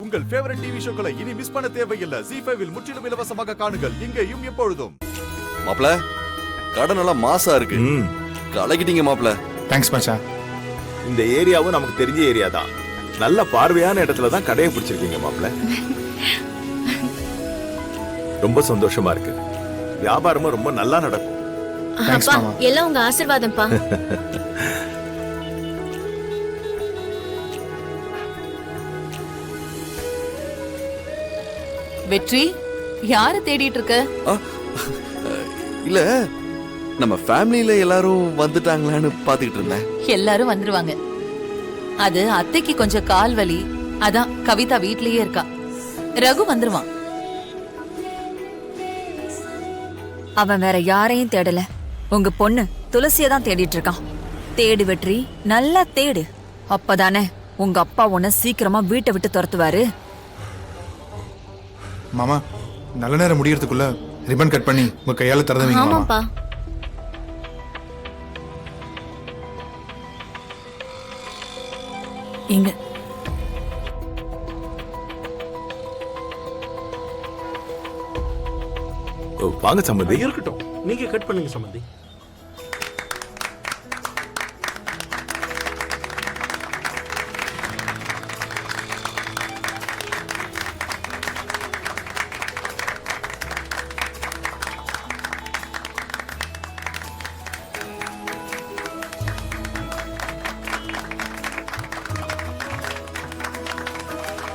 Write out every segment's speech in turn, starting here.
உங்கள் favourite TV ஷோக்களை இனி miss பண்ண தேவையில்லை. ZEE5 இல் முற்றிலும் இலவசமாக காணுங்கள். இங்கேயும் எப்பொழுதும். மாப்ள கடை நல்லா மாசா இருக்கு. கலக்கிட்டீங்க மாப்ள. தேங்க்ஸ் மச்சான். இந்த ஏரியாவும் நமக்கு தெரிஞ்ச ஏரியா தான். நல்ல பார்வையான இடத்துல தான் கடையை பிடிச்சிருக்கீங்க மாப்ள. ரொம்ப சந்தோஷமா இருக்கு. வியாபாரமும் ரொம்ப நல்லா நடக்கும். தேங்க்ஸ் மாமா. எல்லாம் உங்க ஆசீர்வாதம்ப்பா. வெற்றி, யார தேடிட்டு இருக்க? இல்ல நம்ம ஃபேமிலில எல்லாரும் வந்துட்டாங்களான்னு பாத்துக்கிட்டு இருந்தேன். எல்லாரும் வந்துருவாங்க. அது அத்தைக்கு கொஞ்சம் கால் வலி, அதான் கவிதா வீட்லயே இருக்கா. ரகு வந்துருவான். அவன் வேற யாரையும் தேடல, உங்க பொண்ணு துளசிய தான் தேடிட்டு இருக்கான். தேடு வெற்றி, நல்லா தேடு. அப்பதானே உங்க அப்பா உன்னை சீக்கிரமா வீட்டை விட்டு துரத்துவாரு. மாமா, நல்ல நேரம் முடியறதுக்குள்ள ரிப்பன் கட் பண்ணி உங்க கையால தரதவீங்க மாமா. ஆமாப்பா. இங்க வாங்க சம்பந்தி. இருக்கட்டும், நீங்க கட் பண்ணுங்க சம்பந்தி.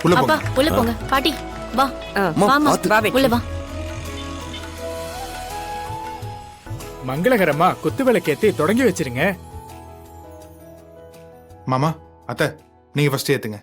உள்ள அப்பா போங்க. உள்ள போங்க. பாட்டி வா. வாமா உள்ள வா. மங்களகரமா குத்து விளக்கேத்தி தொடங்கி வச்சிருங்க. மாமா, அத்தை நீங்க ஃபர்ஸ்ட் ஏத்துங்க.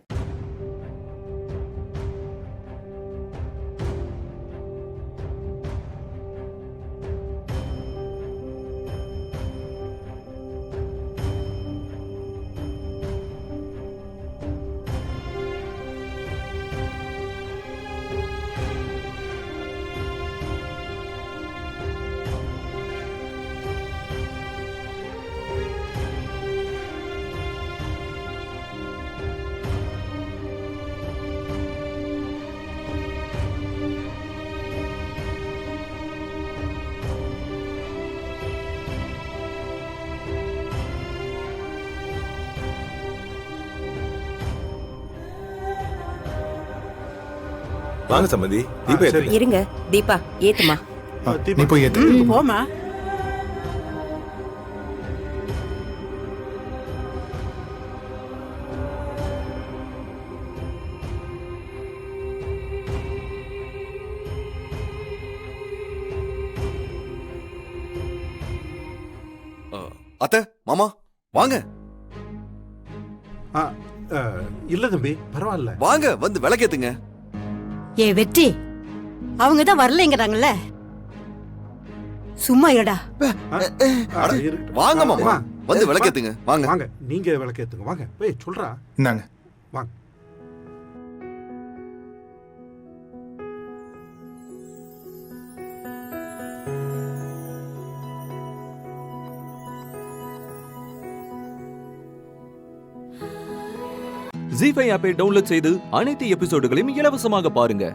வாங்க சம்பந்தி. தீபா ஏத்துங்க. இருங்க தீபா ஏத்துமா. நீ போய் ஏத்து. போமா. அத்தை மாமா வாங்க. இல்ல தம்பி, பரவாயில்ல. வாங்க வந்து விளக்கேத்துங்க. ஏ வெற்றி, அவங்க தான் வரலைங்கிறாங்கல்ல, சும்மா இருடா. வாங்க மாமா வந்து விளக்கேத்துங்க. வாங்க வாங்க, நீங்க விளக்கேத்துங்க. வாங்க போய் சொல்றா. இந்தாங்க. வாங்க. ZEE5 ஆப்பை டவுன்லோட் செய்து அனைத்து எபிசோடுகளையும் இலவசமாக பாருங்க.